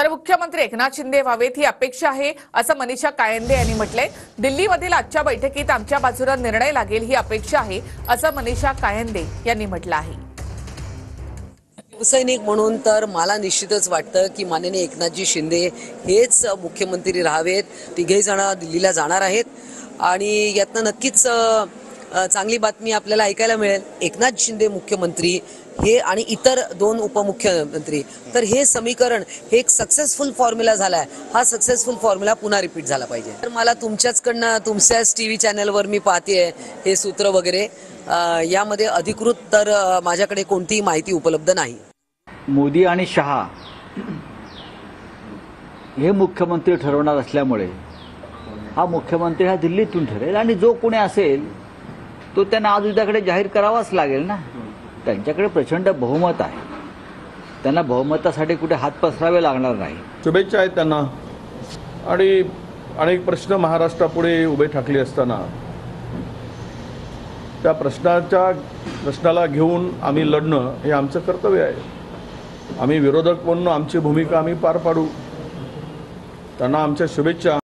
तर मुख्यमंत्री एकनाथ शिंदे व्हावेत ही अपेक्षा आहे असं मनीषा कायंदे यांनी म्हटलंय। दिल्लीमधील आजच्या बैठकीत आमच्या बाजूने निर्णय लागेल ही अपेक्षा आहे असं मनीषा कायंदे यांनी म्हटलं आहे। शिवसैनिक म्हणून तर मला निश्चितच वाटतं की माननीय एकनाथजी शिंदे हेच मुख्यमंत्री राहावेत। तिघे जण दिल्लीला जाणार आहेत आणि यातनं नक्कीच चांगली बातमी आपल्याला ऐकायला मिळेल। एकनाथ शिंदे मुख्यमंत्री हे आणि इतर दोन उपमुख्यमंत्री, तर हे समीकरण हे एक सक्सेसफुल फॉर्म्युला झालाय। हा सक्सेसफुल फॉर्म्युला पुन्हा रिपीट झाला पाहिजे। तर मला तुमच्याचकडनं तुमच्याच टीव्ही चॅनलवर मी पाहतेय हे सूत्र वगैरे, यामध्ये अधिकृत तर माझ्याकडे कोणतीही माहिती उपलब्ध नाही। मोदी आणि शहा हे मुख्यमंत्री ठरवणार असल्यामुळे हा मुख्यमंत्री हा दिल्लीतून ठरेल आणि जो कोणी असेल तो त्यांना आज उद्याकडे जाहीर करावाच लागेल ना। त्यांच्याकडे प्रचंड बहुमत आहे, त्यांना बहुमतासाठी कुठे हात पसरावे लागणार नाही। शुभेच्छा आहेत त्यांना। आणि अनेक प्रश्न महाराष्ट्रापुढे उभे ठाकले असताना त्या प्रश्नाला घेऊन आम्ही लढणं हे आमचं कर्तव्य आहे। आम्ही विरोधक म्हणून आमची भूमिका आम्ही पार पाडू। त्यांना आमच्या शुभेच्छा।